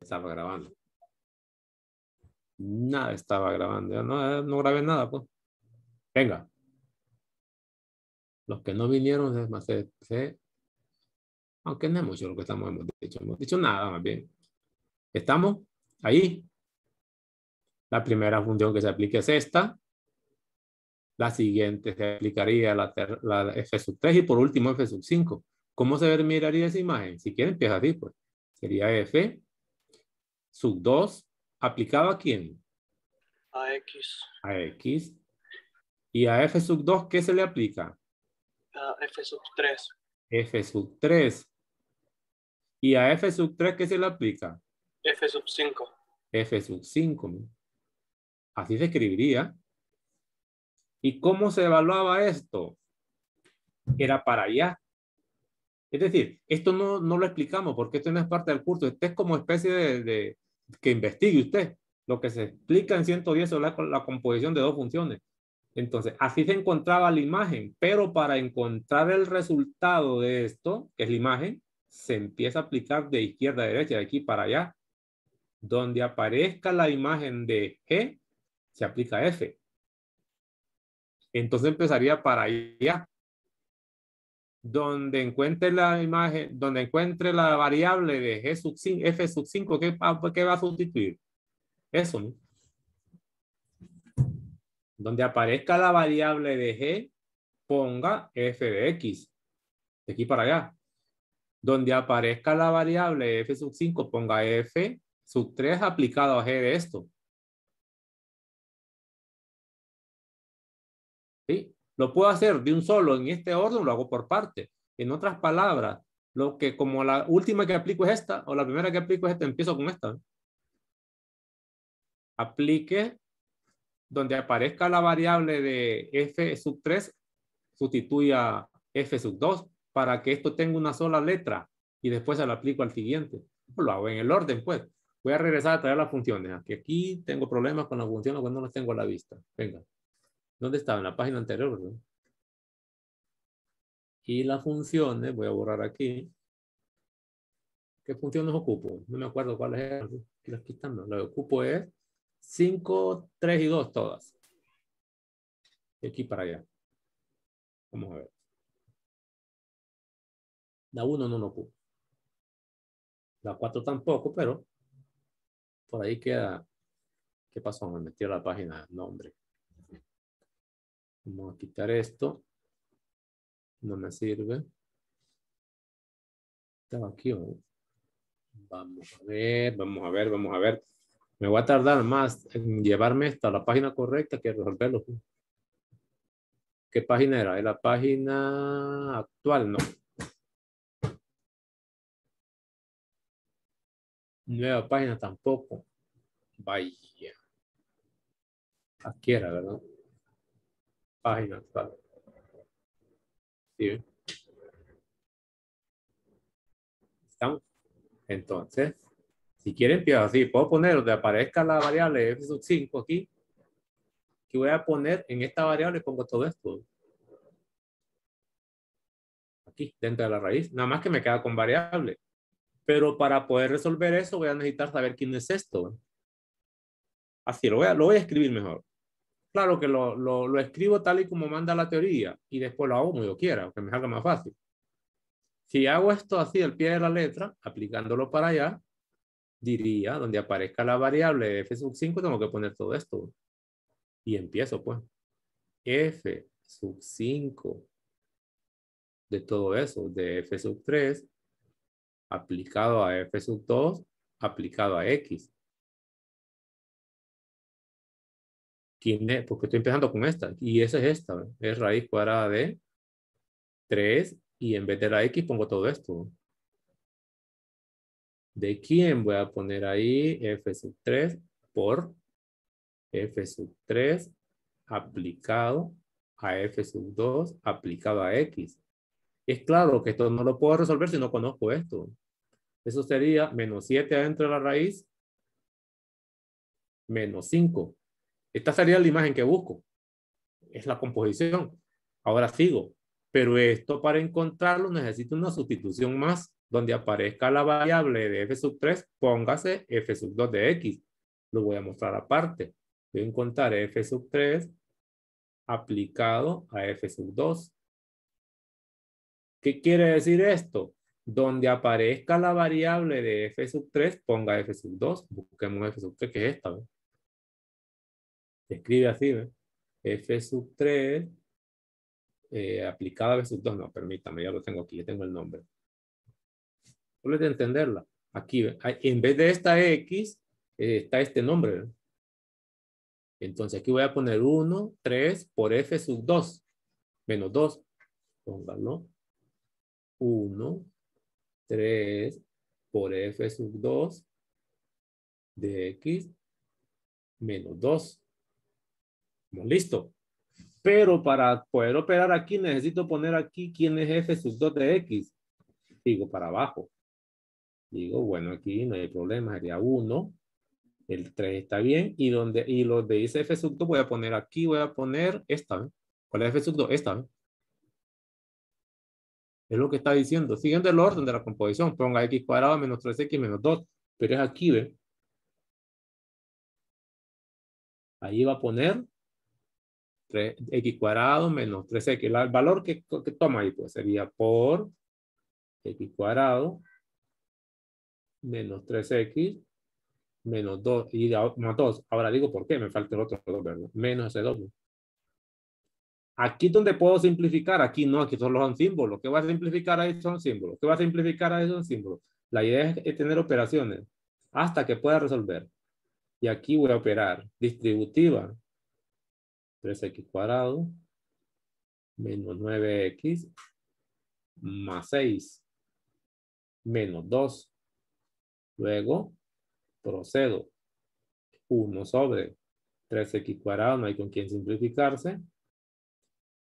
estaba grabando. Nada estaba grabando. Ya no grabé nada, pues. Venga. Los que no vinieron, aunque no es mucho lo que hemos dicho. Hemos dicho nada, más bien. ¿Estamos ahí? La primera función que se aplica es esta. La siguiente se aplicaría la f sub 3 y por último f sub 5. ¿Cómo se miraría esa imagen? Si quieren, empieza así, pues. Sería f sub 2 aplicado ¿a quién? A X. A X. ¿Y a f sub 2 qué se le aplica? A F sub 3. F sub 3. ¿Y a f sub 3 qué se le aplica? F sub 5. F sub 5. ¿No? Así se escribiría. ¿Y cómo se evaluaba esto? Era para allá. Es decir, esto no lo explicamos porque esto no es parte del curso. Este es como especie de que investigue usted. Lo que se explica en 110 es la composición de dos funciones. Entonces, así se encontraba la imagen, pero para encontrar el resultado de esto, que es la imagen, se empieza a aplicar de izquierda a derecha, de aquí para allá. Donde aparezca la imagen de G, se aplica F. Entonces empezaría para allá. Donde encuentre la imagen, donde encuentre la variable de G sub 5, F sub 5, ¿qué va a sustituir? Eso, ¿no? Donde aparezca la variable de G, ponga F de X. De aquí para allá. Donde aparezca la variable F sub 5, ponga F sub 3 aplicado a G de esto. ¿Sí? Lo puedo hacer de un solo en este orden, lo hago por parte. En otras palabras, lo que como la última que aplico es esta, o la primera que aplico es esta, empiezo con esta. Aplique donde aparezca la variable de f sub 3, sustituya f sub 2 para que esto tenga una sola letra y después se lo aplico al siguiente. Lo hago en el orden, pues. Voy a regresar a traer las funciones. Aquí tengo problemas con las funciones cuando no las tengo a la vista. Venga. ¿Dónde estaba? En la página anterior, ¿verdad? Y las funciones, voy a borrar aquí. ¿Qué funciones ocupo? No me acuerdo cuáles eran. Aquí las quitando. Lo que ocupo es 5, 3 y 2 todas. De aquí para allá. Vamos a ver. La 1 no lo ocupo. La 4 tampoco, pero por ahí queda. ¿Qué pasó? Me metí a la página nombre. Vamos a quitar esto. No me sirve. Estaba aquí. Vamos a ver, vamos a ver, vamos a ver. Me voy a tardar más en llevarme hasta la página correcta que resolverlo. ¿Qué página era? ¿Es la página actual? No. Nueva página tampoco. Vaya. Aquí era, ¿verdad? Página actual. Sí. ¿Estamos? Entonces, si quieren, empiezo así. Puedo poner donde aparezca la variable f sub 5 aquí. Que voy a poner en esta variable, pongo todo esto. Aquí, dentro de la raíz. Nada más que me queda con variable. Pero para poder resolver eso, voy a necesitar saber quién es esto. Así, lo voy a escribir mejor. Claro que lo escribo tal y como manda la teoría. Y después lo hago como yo quiera, que me salga más fácil. Si hago esto así al pie de la letra, aplicándolo para allá, diría, donde aparezca la variable f sub 5, tengo que poner todo esto. Y empiezo, pues. F sub 5 de todo eso, de f sub 3, aplicado a f sub 2, aplicado a x. ¿Quién es? Porque estoy empezando con esta. Y esa es esta. Es raíz cuadrada de 3. Y en vez de la x pongo todo esto. ¿De quién voy a poner ahí? F sub 3 por F sub 3 aplicado a F sub 2 aplicado a X. Es claro que esto no lo puedo resolver si no conozco esto. Eso sería menos 7 adentro de la raíz, menos 5. Esta sería la imagen que busco. Es la composición. Ahora sigo. Pero esto para encontrarlo necesito una sustitución más. Donde aparezca la variable de f sub 3, póngase f sub 2 de x. Lo voy a mostrar aparte. Voy a encontrar f sub 3 aplicado a f sub 2. ¿Qué quiere decir esto? Donde aparezca la variable de f sub 3, ponga f sub 2. Busquemos f sub 3, que es esta. ¿Ve? Se escribe así, ¿ve? F sub 3 aplicada a f sub 2. No, permítame, ya lo tengo aquí, ya tengo el nombre. Solo es de entenderla. Aquí, ¿ve? En vez de esta x, está este nombre. ¿Ve? Entonces aquí voy a poner 1, 3 por f sub 2. Menos 2. Póngalo. 1, 3 por f sub 2 de x menos 2. Listo. Pero para poder operar aquí necesito poner aquí quién es f sub 2 de x. Digo para abajo. Digo, bueno, aquí no hay problema. Sería 1. El 3 está bien. Y los de ese f sub 2 voy a poner aquí. Voy a poner esta. ¿Eh? ¿Cuál es f sub 2? Esta. ¿Eh? Es lo que está diciendo. Siguiendo el orden de la composición. Ponga x cuadrado menos 3x menos 2. Pero es aquí, ¿ve? Ahí va a poner 3x cuadrado menos 3x. El valor que toma ahí pues sería por x cuadrado menos 3x menos 2 y más 2. Ahora digo por qué, me falta el otro 2, ¿verdad? Menos ese 2. Aquí donde puedo simplificar, aquí no, aquí solo son símbolos. ¿Qué va a simplificar ahí? Son símbolos. ¿Qué va a simplificar ahí? Son símbolos. La idea es tener operaciones hasta que pueda resolver. Y aquí voy a operar distributiva. 3x cuadrado menos 9x más 6 menos 2. Luego procedo. 1 sobre 3x cuadrado, no hay con quién simplificarse.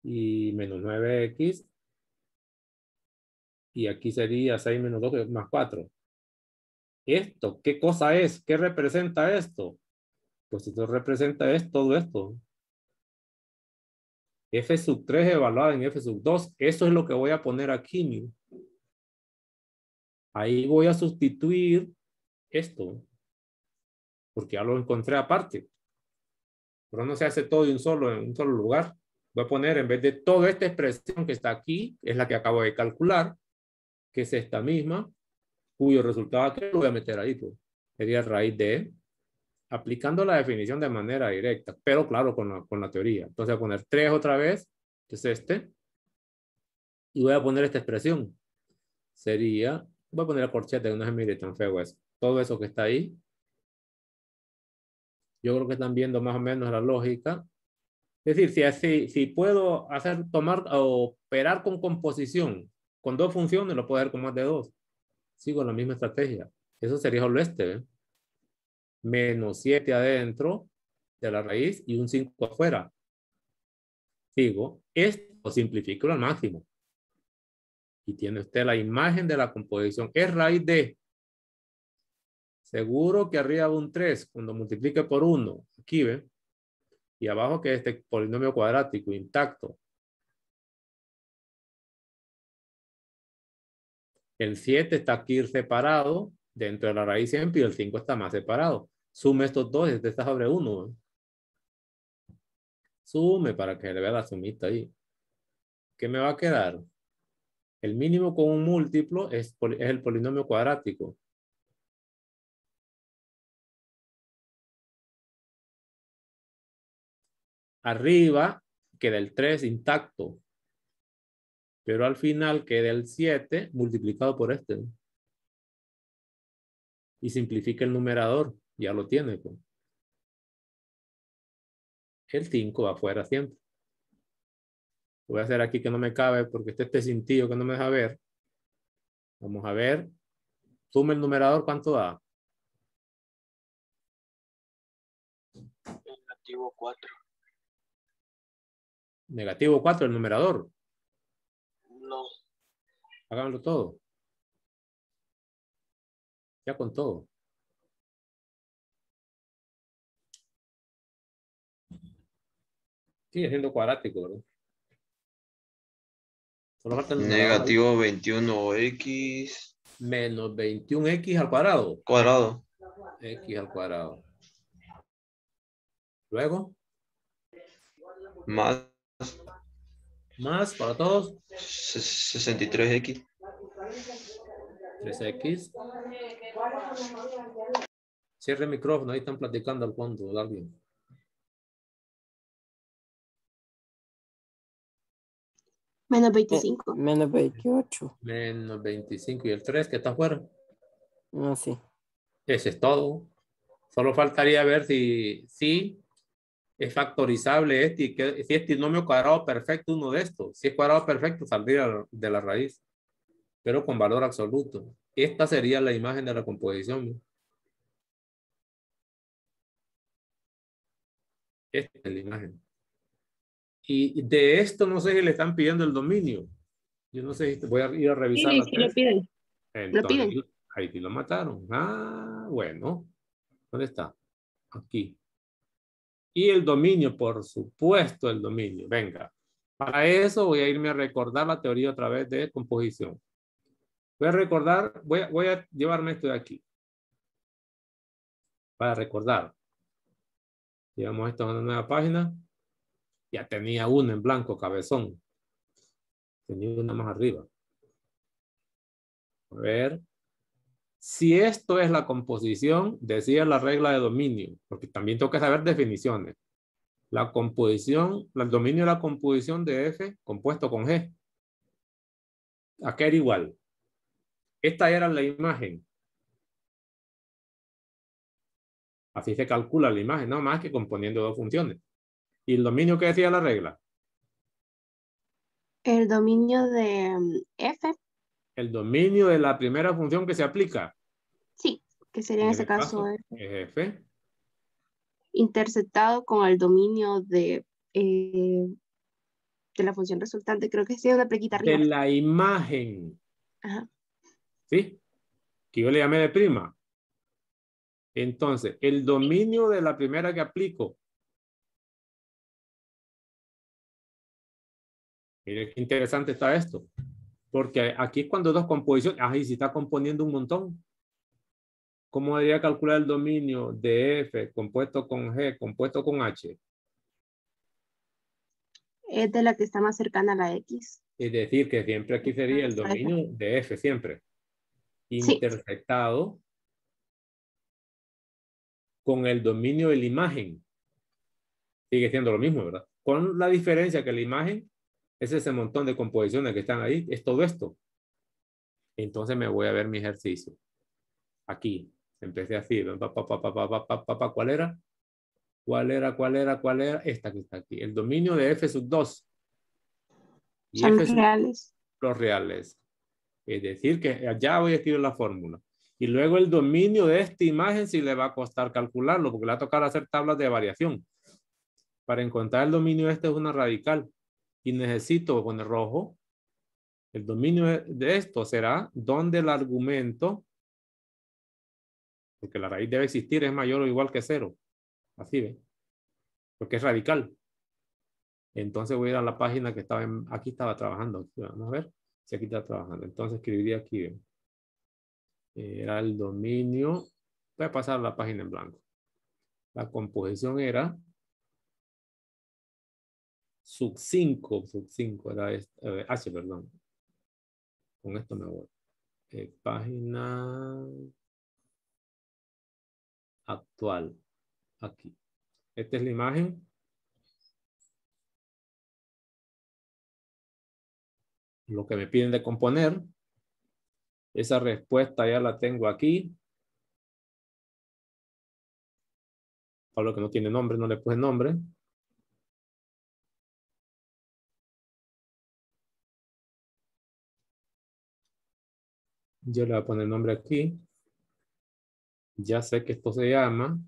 Y menos 9x. Y aquí sería 6 menos 2 más 4. ¿Esto qué cosa es? ¿Qué representa esto? Pues esto representa todo esto. F sub 3 evaluado en F sub 2. Eso es lo que voy a poner aquí. Mira. Ahí voy a sustituir esto. Porque ya lo encontré aparte. Pero no se hace todo en un solo lugar. Voy a poner en vez de toda esta expresión que está aquí, es la que acabo de calcular, que es esta misma, cuyo resultado aquí lo voy a meter ahí. Pues. Sería raíz de, aplicando la definición de manera directa, pero claro, con la teoría. Entonces voy a poner 3 otra vez, que es este, y voy a poner esta expresión. Sería, voy a poner el corchete, que no se mire tan feo eso. Todo eso que está ahí. Yo creo que están viendo más o menos la lógica. Es decir, si puedo tomar o operar con composición con dos funciones, lo puedo hacer con más de dos. Sigo la misma estrategia. Eso sería solo este. ¿Eh? Menos 7 adentro de la raíz y un 5 afuera. Sigo. Esto simplifico al máximo. Y tiene usted la imagen de la composición. Es raíz de. Seguro que arriba un 3 cuando multiplique por 1. Aquí ve. Y abajo que este polinomio cuadrático intacto. El 7 está aquí separado dentro de la raíz siempre y el 5 está más separado. Sume estos dos, este está sobre 1. ¿Eh? Sume para que le vea la sumita ahí. ¿Qué me va a quedar? El mínimo con un múltiplo es el polinomio cuadrático. Arriba queda el 3 intacto. Pero al final queda el 7 multiplicado por este. Y simplifica el numerador. Ya lo tiene. Pues. El 5 va afuera siempre. Voy a hacer aquí que no me cabe porque este cintillo que no me deja ver. Vamos a ver. Suma el numerador, ¿cuánto da? Negativo 4. Negativo 4 el numerador. No. Háganlo todo. Ya con todo. Sigue siendo cuadrático, ¿verdad? Solo falta el numerador ahí. Negativo 21x Menos 21x al cuadrado. Cuadrado. X al cuadrado. Luego, Más más para todos. 63x. 3x. Cierre el micrófono, ahí están platicando al fondo de alguien. Menos 25. Menos 28. Menos 25 y el 3 que está afuera. No, sí. Ese es todo. Solo faltaría ver si es factorizable este y que, si este binomio cuadrado perfecto uno de estos. Si es cuadrado perfecto saldría de la raíz, pero con valor absoluto. Esta sería la imagen de la composición. Esta es la imagen. Y de esto no sé si le están pidiendo el dominio. Yo no sé si voy a ir a revisar. Sí, sí lo piden. Lo piden. Entonces, ahí sí lo mataron. Ah, bueno. ¿Dónde está? Aquí. Y el dominio, por supuesto, el dominio. Venga. Para eso voy a irme a recordar la teoría otra vez de composición. Voy a recordar, voy a llevarme esto de aquí. Para recordar. Llevamos esto a una nueva página. Ya tenía una en blanco, cabezón. Tenía una más arriba. A ver. Si esto es la composición, decía la regla de dominio, porque también tengo que saber definiciones. La composición, el dominio de la composición de F compuesto con G. Acá era igual. Esta era la imagen. Así se calcula la imagen, no más que componiendo dos funciones. ¿Y el dominio qué decía la regla? El dominio de F, El dominio de la primera función que se aplica. sí, que sería en este caso es F. interceptado con el dominio de la función resultante. Creo que sí, una plequita De arriba. la imagen. Ajá. ¿Sí? Que yo le llamé de prima. Entonces, el dominio de la primera que aplico. Mire qué interesante está esto. Porque aquí es cuando dos composiciones. Ahí se está componiendo un montón. ¿Cómo debería calcular el dominio de F compuesto con G, compuesto con H? Es de la que está más cercana a la X. Es decir, que siempre aquí sería el dominio de F, siempre. Sí. Intersectado con el dominio de la imagen. Sigue siendo lo mismo, ¿verdad? Con la diferencia que la imagen es ese montón de composiciones que están ahí, es todo esto. Entonces me voy a ver mi ejercicio. Aquí, empecé así. ¿Cuál era? ¿Cuál era? Esta que está aquí. El dominio de F sub 2. Y Son F sub reales. los reales. Es decir, que ya voy a escribir la fórmula. Y luego el dominio de esta imagen sí le va a costar calcularlo, porque le va a tocar hacer tablas de variación. Para encontrar el dominio de este es una radical. Y necesito poner rojo. El dominio de esto será donde el argumento, porque la raíz debe existir, es mayor o igual que 0. Así ve. Porque es radical. Entonces voy a ir a la página que estaba aquí estaba trabajando. Vamos a ver si aquí está trabajando. Entonces escribiría aquí. Era el dominio. Voy a pasar la página en blanco. La composición era sub 5 era H, perdón. Con esto me voy. Página actual. Aquí. Esta es la imagen. Lo que me piden de componer. Esa respuesta ya la tengo aquí. Para lo que no tiene nombre, no le puse nombre. Yo le voy a poner nombre aquí. Ya sé que esto se llama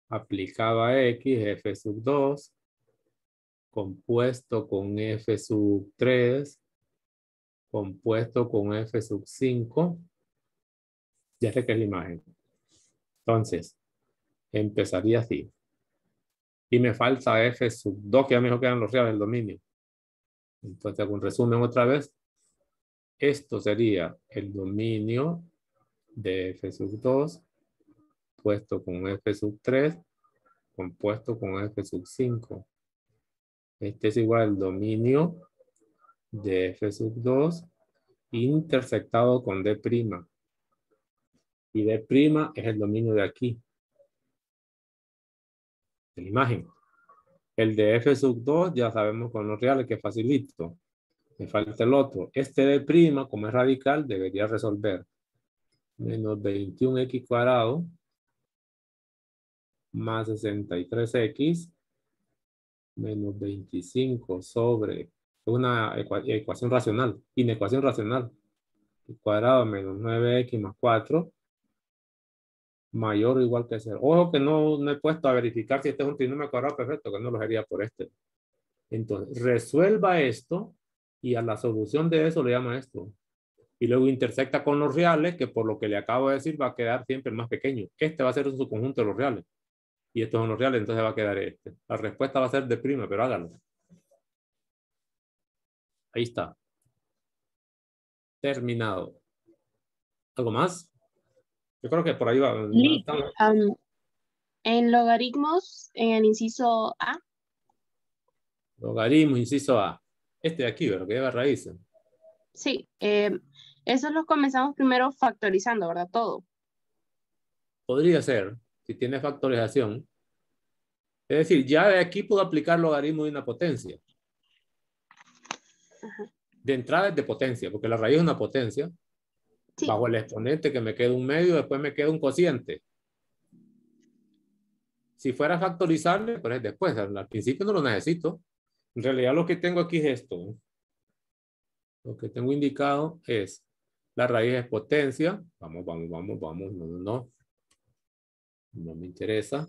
aplicaba X, F sub 2, compuesto con F sub 3, compuesto con F sub 5. Ya sé que es la imagen. Entonces, empezaría así. Y me falta F sub 2, que ya me dijo que eran los reales del dominio. Entonces hago un resumen otra vez. Esto sería el dominio de f sub 2 puesto con f sub 3 compuesto con f sub 5. Este es igual al dominio de f sub 2 intersectado con d'. Y d' es el dominio de aquí, de la imagen. El de f sub 2 ya sabemos con los reales que facilito. Me falta el otro. Este d', como es radical, debería resolver menos 21x cuadrado más 63x menos 25 sobre una ecuación racional, inecuación racional. Cuadrado menos 9x más 4 mayor o igual que 0. Ojo que no he puesto a verificar si este es un trinomio cuadrado perfecto, que no lo haría por este. Entonces, resuelva esto y a la solución de eso le llama esto. Y luego intersecta con los reales, que por lo que le acabo de decir va a quedar siempre el más pequeño. Este va a ser su conjunto de los reales. Y estos son los reales, entonces va a quedar este. La respuesta va a ser de prima, pero hágalo. Ahí está. Terminado. ¿Algo más? Yo creo que por ahí va. Sí. En logaritmos, en el inciso A. Logaritmos, inciso A. Este de aquí, ¿verdad? Que lleva raíces. Sí, esos los comenzamos primero factorizando, ¿verdad? Todo. Podría ser, si tiene factorización. Es decir, ya de aquí puedo aplicar logaritmo de una potencia. Ajá. De entrada es de potencia, porque la raíz es una potencia. Sí. Bajo el exponente que me queda un medio, después me queda un cociente. Si fuera factorizable, pues es después. Al principio no lo necesito. En realidad lo que tengo aquí es esto. Lo que tengo indicado es la raíz es potencia. Vamos. No. No me interesa.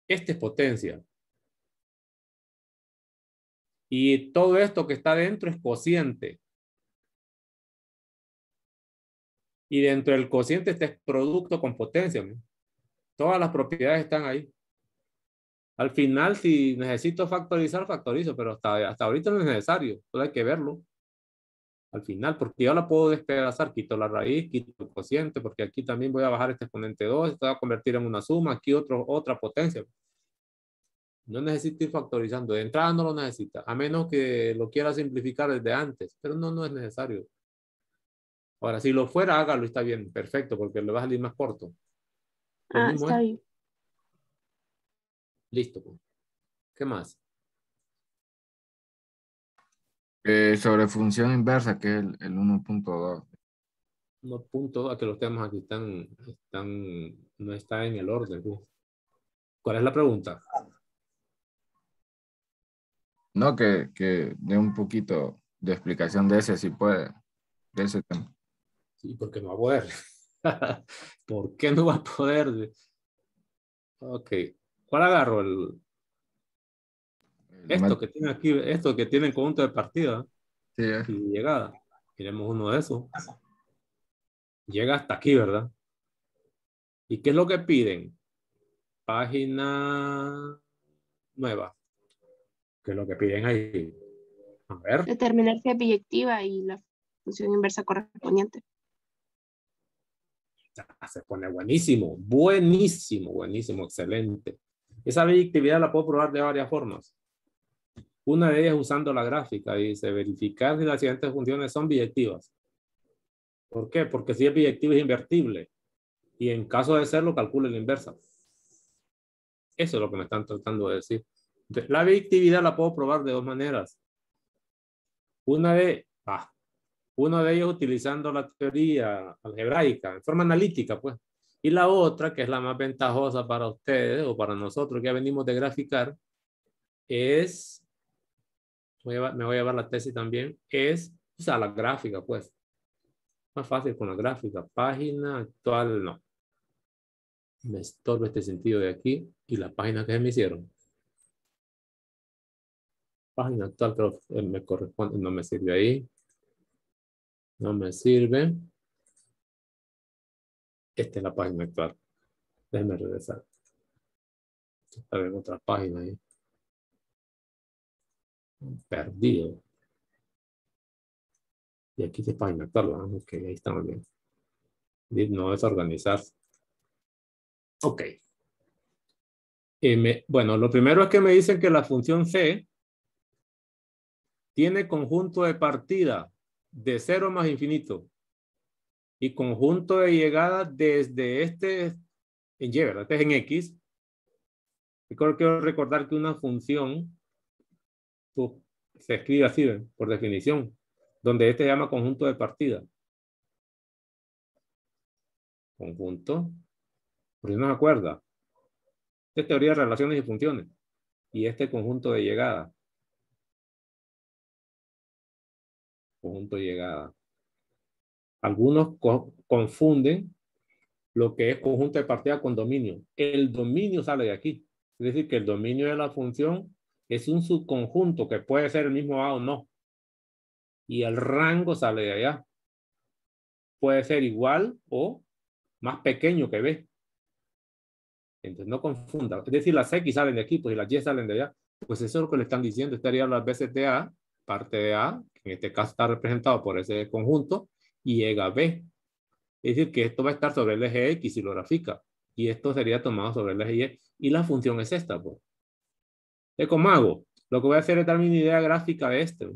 Este es potencia. Y todo esto que está dentro es cociente. Y dentro del cociente este es producto con potencia. ¿No? Todas las propiedades están ahí. Al final, si necesito factorizar, factorizo, pero hasta ahorita no es necesario. Solo hay que verlo. Al final, porque yo la puedo despedazar, quito la raíz, quito el cociente, porque aquí también voy a bajar este exponente 2, esto va a convertir en una suma, aquí otra potencia. No necesito ir factorizando, de entrada no lo necesita, a menos que lo quiera simplificar desde antes, pero no es necesario. Ahora, si lo fuera, hágalo, está bien, perfecto, porque le va a salir más corto. Lo mismo Está es. bien. Listo. Pues. ¿Qué más? Sobre función inversa, que es el 1.2. Unos puntos a que los temas aquí no está en el orden. Pues. ¿Cuál es la pregunta? No, que dé un poquito de explicación de ese, si puede, de ese tema. Sí, porque no va a poder. ¿Por qué no va a poder? Ok. ¿Cuál agarro? Esto que tiene aquí, esto que tiene en conjunto de partida Sí, y llegada. Tenemos uno de esos. Llega hasta aquí, ¿verdad? ¿Y qué es lo que piden? Página nueva. ¿Qué es lo que piden ahí? A ver. Determinar si es biyectiva y la función inversa correspondiente. Se pone buenísimo, buenísimo, excelente. Esa biyectividad la puedo probar de varias formas. Una de ellas usando la gráfica, dice verificar si las siguientes funciones son biyectivas. ¿Por qué? Porque si es biyectiva es invertible y en caso de serlo calcule la inversa. Eso es lo que me están tratando de decir. La biyectividad la puedo probar de dos maneras. Una de ellas utilizando la teoría algebraica, en forma analítica, pues. Y la otra, que es la más ventajosa para ustedes o para nosotros que ya venimos de graficar, es, me voy a llevar la tesis también, es usar la gráfica, pues. Más fácil con la gráfica. Página actual, no. Me estorba este sentido de aquí y la página que se me hicieron. Página actual creo que me corresponde, no me sirve ahí. No me sirve. Esta es la página actual. Déjenme regresar. Está en otra página ahí. Perdido. Y aquí se página actual, ¿verdad? Ok, ahí estamos bien. No desorganizarse. Ok. Bueno, lo primero es que me dicen que la función C tiene conjunto de partida de 0 más infinito y conjunto de llegada desde este en Y, ¿verdad? Este es en X. Y quiero recordar que una función pues, se escribe así, ¿ven? Por definición, donde este se llama conjunto de partida. Conjunto, por si no se acuerda. Esta es teoría de relaciones y funciones. Y este conjunto de llegada. Conjunto de llegada. Algunos confunden lo que es conjunto de partida con dominio. El dominio sale de aquí. Es decir, que el dominio de la función es un subconjunto que puede ser el mismo A o no. Y el rango sale de allá. Puede ser igual o más pequeño que B. Entonces no confunda. Es decir, las X salen de aquí, pues y las Y salen de allá. Pues eso es lo que le están diciendo. Estaría las veces de A, parte de A, que en este caso está representado por ese conjunto, y llega a B. Es decir, que esto va a estar sobre el eje X si lo grafica. Y esto sería tomado sobre el eje Y. Y la función es esta, pues. ¿Cómo hago? Lo que voy a hacer es darme una idea gráfica de este,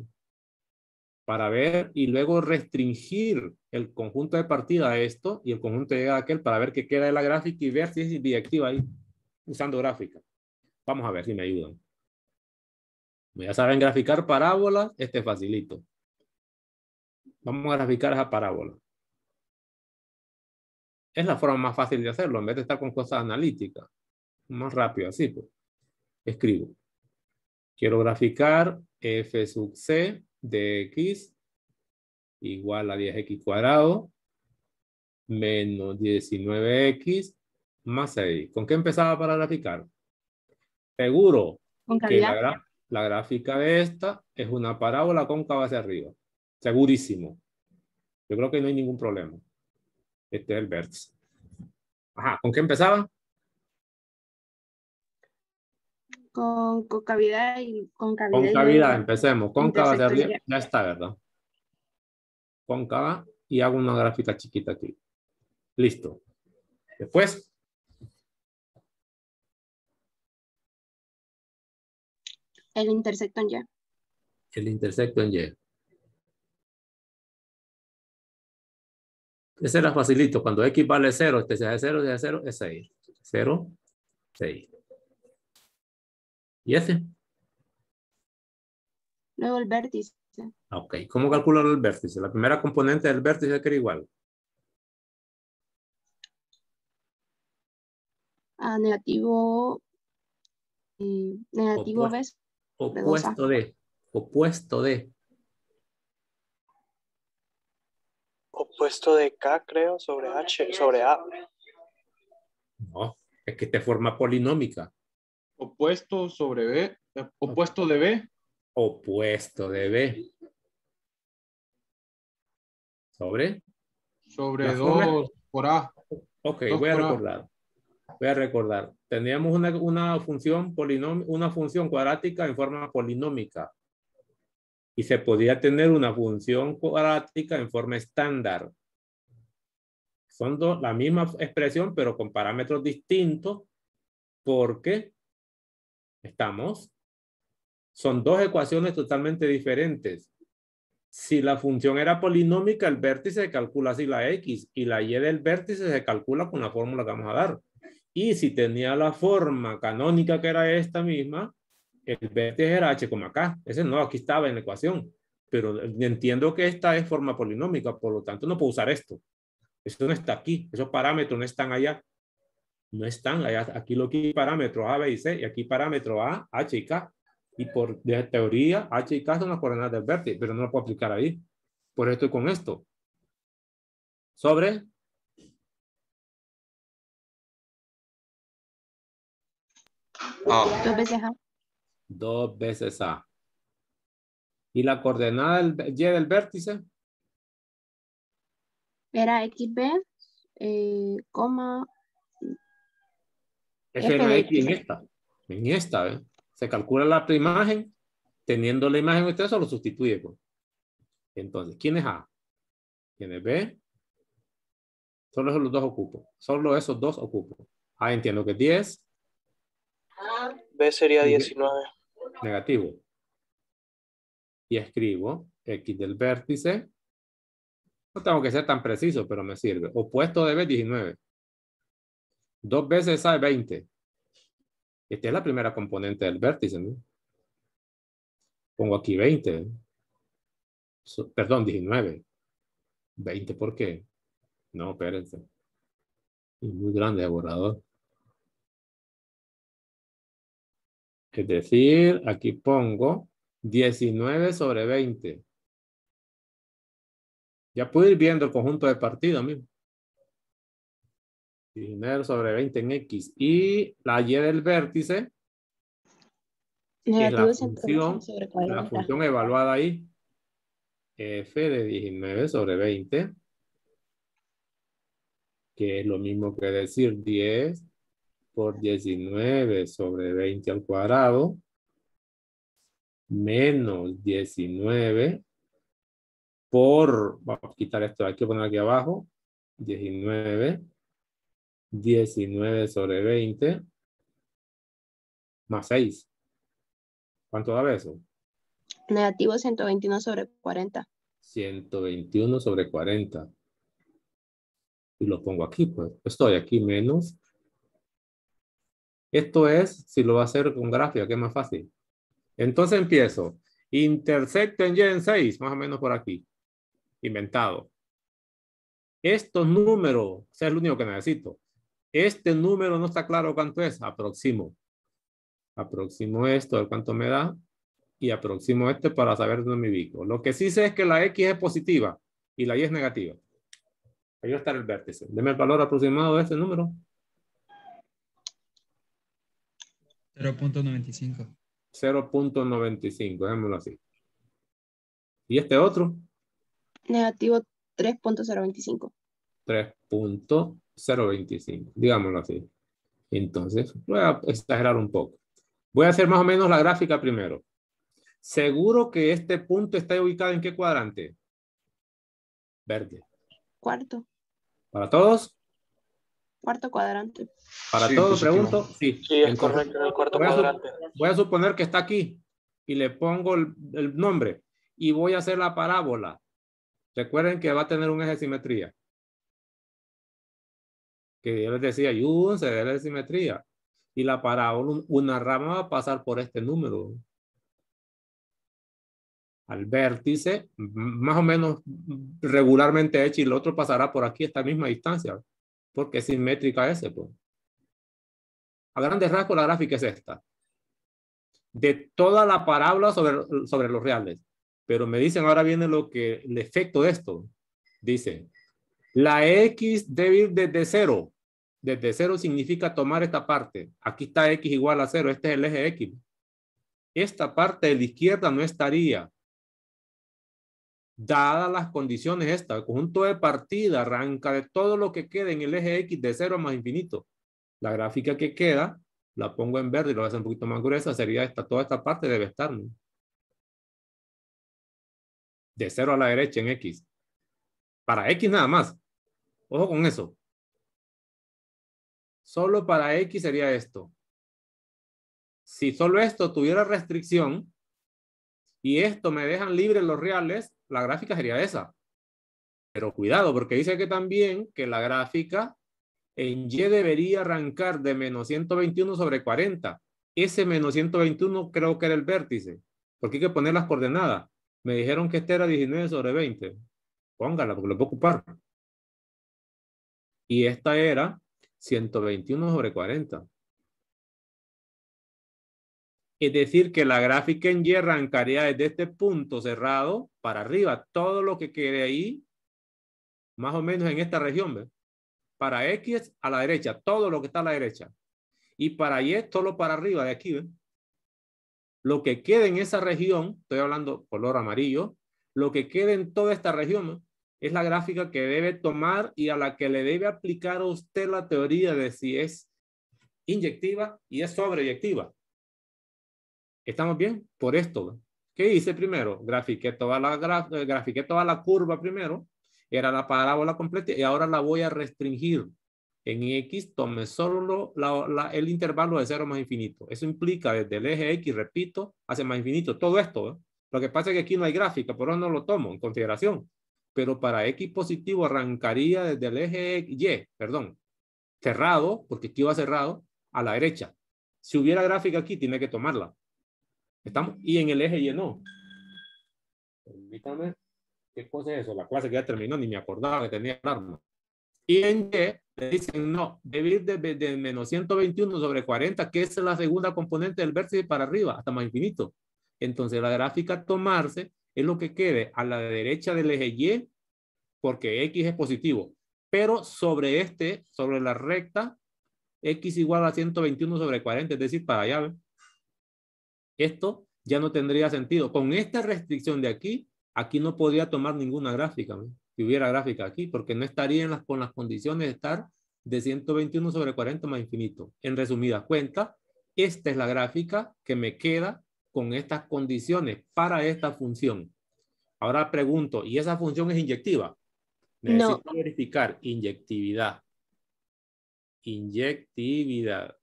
para ver y luego restringir el conjunto de partida a esto y el conjunto de llegada a aquel para ver qué queda de la gráfica y ver si es directiva ahí, usando gráfica. Vamos a ver si me ayudan. Ya saben graficar parábolas, este es facilito. Vamos a graficar esa parábola. Es la forma más fácil de hacerlo, en vez de estar con cosas analíticas. Más rápido, así pues. Escribo. Quiero graficar f sub c de x igual a 10x cuadrado menos 19x más 6. ¿Con qué empezaba para graficar? Seguro Con que cavidad. la gráfica de esta es una parábola cóncava hacia arriba. Segurísimo. Yo creo que no hay ningún problema. Este es el vértice. Ajá, ¿con qué empezaba? Con concavidad y Concavidad, empecemos. Cóncava hacia intersecto arriba, Y. ya está, ¿verdad? Cóncava y hago una gráfica chiquita aquí. Listo. Después, El intersecto en Y. el intersecto en Y. Ese era facilito. Cuando X vale 0, este sea de 0, de 0 es 6. 0, 6. ¿Y ese? Luego el vértice. Ok. ¿Cómo calcular el vértice? La primera componente del vértice que era igual. A negativo. Negativo B. Opuesto de. Opuesto de. Opuesto de K, creo, sobre H, sobre A. No, es que te forma polinómica. Opuesto sobre B, opuesto de B. Opuesto de B. ¿Sobre? Sobre La forma- 2 por A. Ok, 2 voy a por A. recordar. Voy a recordar. Teníamos una función una función cuadrática en forma polinómica. Y se podía tener una función cuadrática en forma estándar. Son la misma expresión, pero con parámetros distintos, porque son dos ecuaciones totalmente diferentes. Si la función era polinómica, el vértice se calcula así la X, y la Y del vértice se calcula con la fórmula que vamos a dar. Y si tenía la forma canónica que era esta misma, el vértice era H como acá. Ese no, aquí estaba en la ecuación. Pero entiendo que esta es forma polinómica, por lo tanto no puedo usar esto. Esto no está aquí. Esos parámetros no están allá. No están allá. Aquí lo que hay parámetros A, B y C, y aquí parámetros A, H y K. Y por de teoría, H y K son las coordenadas del vértice, pero no lo puedo aplicar ahí. Por eso estoy con esto. Sobre 2 veces A. 2 veces A. Y la coordenada Y del vértice, Era XB, coma, es F en la de X X. en esta. En esta, ¿eh? Se calcula la imagen. Teniendo la imagen, usted solo sustituye. Pues. Entonces, ¿quién es A? Tiene B. Solo esos dos ocupo. Solo esos dos ocupo. Ah, entiendo que es 10. B sería Y B. 19. Negativo. Y escribo X del vértice. No tengo que ser tan preciso, pero me sirve. Opuesto de B, 19. 2 veces A es 20. Esta es la primera componente del vértice, ¿no? Pongo aquí 20. Perdón, 19. 20, ¿por qué? No, espérense. Es muy grande el borrador. Es decir, aquí pongo 19 sobre 20. Ya puedo ir viendo el conjunto de partido mismo. 19 sobre 20 en X. Y la Y del vértice, que es Negativo la 121 sobre 40. función evaluada ahí. F de 19 sobre 20. Que es lo mismo que decir 10 por 19 sobre 20 al cuadrado. Menos 19 por, vamos a quitar esto de aquí, poner aquí abajo, 19 sobre 20 más 6. ¿Cuánto da eso? Negativo 121 sobre 40. 121 sobre 40. Y lo pongo aquí, pues. Estoy aquí menos. Esto es, si lo va a hacer con gráfica, que es más fácil. Entonces empiezo. Intersecten Y en 6, más o menos por aquí. Inventado. Estos números, ese es el único que necesito. Este número no está claro cuánto es. Aproximo. Aproximo esto, a ver cuánto me da. Y aproximo este para saber dónde me ubico. Lo que sí sé es que la X es positiva y la Y es negativa. Ahí va a estar el vértice. Deme el valor aproximado de este número. 0.95. 0.95, dejémoslo así. ¿Y este otro? Negativo 3.025. 3.025, digámoslo así. Entonces, voy a exagerar un poco. Voy a hacer más o menos la gráfica primero. ¿Seguro que este punto está ubicado en qué cuadrante? Verde. Cuarto. ¿Para todos? Cuarto cuadrante. ¿Para Sí, todos? positivo. Pregunto. Sí. Sí, es Entonces, correcto, en el cuarto voy a, cuadrante. voy a suponer que está aquí y le pongo el nombre y voy a hacer la parábola. Recuerden que va a tener un eje de simetría. Que yo les decía, ayúdense de la simetría. Y la parábola, una rama va a pasar por este número. Al vértice, más o menos regularmente hecho, y el otro pasará por aquí a esta misma distancia, porque es simétrica ese. Pues. A grandes rasgos, la gráfica es esta. De toda la parábola sobre los reales. Pero me dicen, ahora viene el efecto de esto. Dice, la X debe ir desde 0. Desde 0 significa tomar esta parte. Aquí está X igual a 0. Este es el eje X. Esta parte de la izquierda no estaría. Dadas las condiciones esta, el conjunto de partida arranca de todo lo que queda en el eje X de 0 más infinito. La gráfica que queda, la pongo en verde y lo voy a hacer un poquito más gruesa, sería esta. Toda esta parte debe estar, ¿no? De 0 a la derecha en X. Para X nada más. Ojo con eso. Solo para X sería esto. Si solo esto tuviera restricción y esto me dejan libres los reales, la gráfica sería esa. Pero cuidado, porque dice que también que la gráfica en Y debería arrancar de menos 121 sobre 40. Ese menos 121 creo que era el vértice, porque hay que poner las coordenadas. Me dijeron que este era 19 sobre 20. Póngala, porque lo puedo ocupar. Y esta era 121 sobre 40. Es decir, que la gráfica en Y arrancaría desde este punto cerrado para arriba. Todo lo que quede ahí, más o menos en esta región, ¿ves? Para X a la derecha, todo lo que está a la derecha. Y para Y, solo para arriba de aquí, ¿ves? Lo que quede en esa región, estoy hablando color amarillo, lo que quede en toda esta región, ¿no? Es la gráfica que debe tomar y a la que le debe aplicar a usted la teoría de si es inyectiva y es sobreyectiva. ¿Estamos bien? Por esto, ¿qué hice primero? Grafiqué toda la curva primero. Era la parábola completa y ahora la voy a restringir. En X tome solo el intervalo de 0 más infinito. Eso implica desde el eje X, repito, hacia más infinito. Todo esto, ¿eh? Lo que pasa es que aquí no hay gráfica, por eso no lo tomo en consideración. Pero para X positivo arrancaría desde el eje Y, perdón, cerrado, porque aquí va cerrado, a la derecha. Si hubiera gráfica aquí, tiene que tomarla. ¿Estamos? Y en el eje Y no. Permítame. ¿Qué cosa es eso? La clase que ya terminó, ni me acordaba que tenía alarma. Y en Y le dicen, no, debe ir de menos 121 sobre 40, que es la segunda componente del vértice para arriba, hasta más infinito. Entonces la gráfica a tomarse es lo que quede a la derecha del eje Y, porque X es positivo. Pero sobre sobre la recta, X igual a 121 sobre 40, es decir, para allá. ¿Ven? Esto ya no tendría sentido. Con esta restricción de aquí, aquí no podría tomar ninguna gráfica, ¿no? Si hubiera gráfica aquí, porque no estaría con las condiciones de estar de 121 sobre 40 más infinito. En resumidas cuentas, esta es la gráfica que me queda con estas condiciones para esta función. Ahora pregunto, ¿y esa función es inyectiva? Necesito verificar inyectividad. Inyectividad.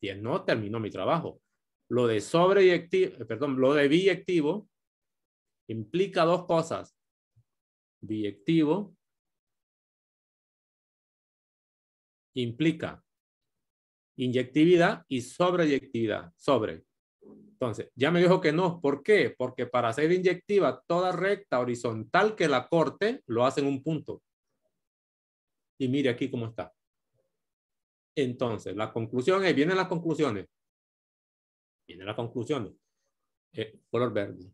Y no terminó mi trabajo. Lo de lo de biyectivo implica dos cosas. Biyectivo implica inyectividad y sobreyectividad. Sobre. Entonces, ya me dijo que no. ¿Por qué? Porque para ser inyectiva, toda recta horizontal que la corte lo hace en un punto. Y mire aquí cómo está. Entonces, la conclusión es, vienen las conclusiones. Vienen las conclusiones. Color verde.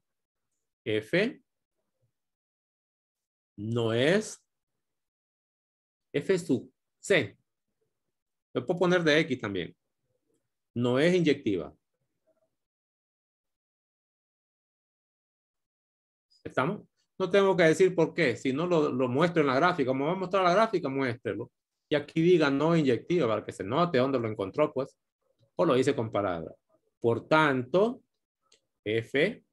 F no es F sub C. Lo puedo poner de X también. No es inyectiva. ¿Estamos? No tengo que decir por qué. Si no lo muestro en la gráfica. Como va a mostrar la gráfica, muéstrelo. Y aquí diga no inyectiva para que se note dónde lo encontró, pues. O lo hice con palabras. Por tanto, F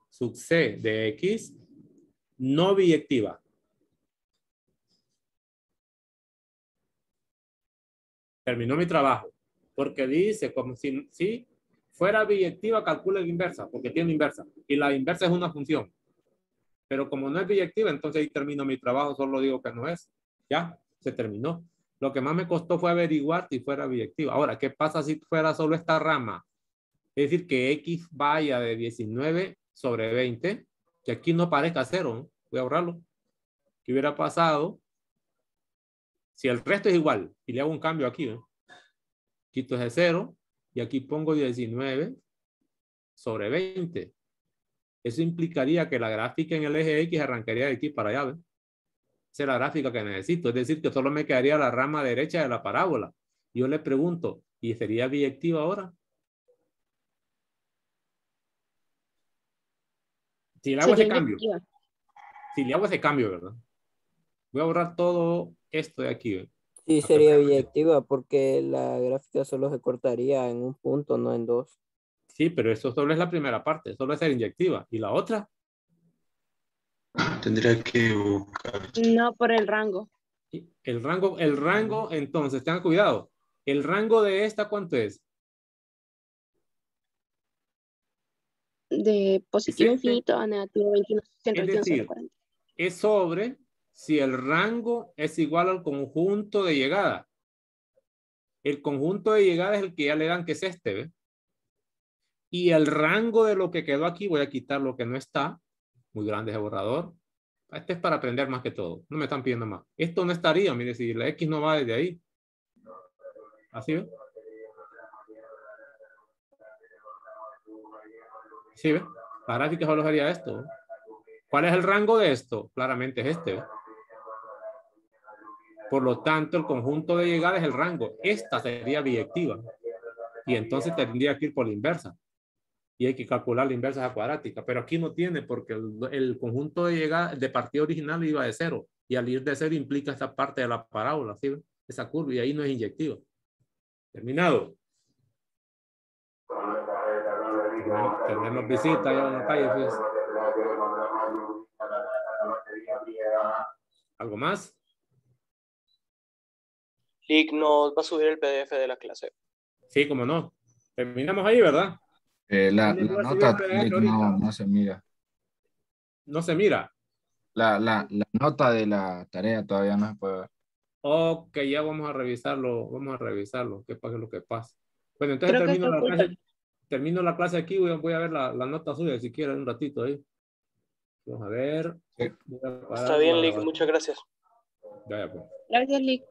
sub C de X no biyectiva. Terminó mi trabajo. Porque dice como si fuera biyectiva, calcula la inversa, porque tiene inversa. Y la inversa es una función. Pero como no es biyectiva, entonces ahí termino mi trabajo, solo digo que no es. Ya, se terminó. Lo que más me costó fue averiguar si fuera biyectiva. Ahora, ¿qué pasa si fuera solo esta rama? Es decir, que X vaya de 19 sobre 20, que aquí no parezca 0, ¿no? Voy a ahorrarlo. ¿Qué hubiera pasado si el resto es igual y le hago un cambio aquí? ¿No? Quito ese 0 y aquí pongo 19 sobre 20. Eso implicaría que la gráfica en el eje X arrancaría de aquí para allá. ¿Ves? Esa es la gráfica que necesito. Es decir, que solo me quedaría la rama derecha de la parábola. Yo le pregunto, ¿y sería biyectiva ahora? Si le hago ese cambio. Si le hago ese cambio, ¿verdad? Voy a borrar todo esto de aquí. ¿Ves? Sí, sería biyectiva porque la gráfica solo se cortaría en un punto, no en dos. Sí, pero eso solo es la primera parte, solo es ser inyectiva. ¿Y la otra? Tendría que buscar. No, por el rango. El rango, entonces, tengan cuidado. ¿El rango de esta cuánto es? De positivo ¿Es infinito a negativo 21, 121 sobre 40. Es sobre si el rango es igual al conjunto de llegada. El conjunto de llegada es el que ya le dan, que es este, ¿ve? Y el rango de lo que quedó aquí, voy a quitar lo que no está. Muy grande ese borrador. Este es para aprender más que todo. No me están pidiendo más. Esto no estaría, mire, si la X no va desde ahí. ¿Así ve? ¿Sí ve? La gráfica solo sería esto. ¿Cuál es el rango de esto? Claramente es este, ¿ve? Por lo tanto, el conjunto de llegada es el rango. Esta sería biyectiva. Y entonces tendría que ir por la inversa. Y hay que calcular la inversa cuadrática. Pero aquí no tiene porque el conjunto de llegada, de partida original iba de 0. Y al ir de 0 implica esta parte de la parábola, ¿sí? Esa curva. Y ahí no es inyectiva. Terminado. Tenemos visita ya en la calle, fíjense. ¿Algo más? Lick nos va a subir el PDF de la clase. Sí, como no. Terminamos ahí, ¿verdad? La ¿Quién va a subir nota el PDF no, ahorita? no se mira. No se mira. La nota de la tarea todavía no se puede ver. Ok, ya vamos a revisarlo. Vamos a revisarlo. ¿Qué pasa lo que pasa? Bueno, entonces Creo que está oculto. termino la clase aquí. Voy a ver la nota suya si quieren un ratito ahí. Vamos a ver. Sí. Voy a parar Está bien, la Lick, grabación. muchas gracias. Ya, pues. Gracias, Lick.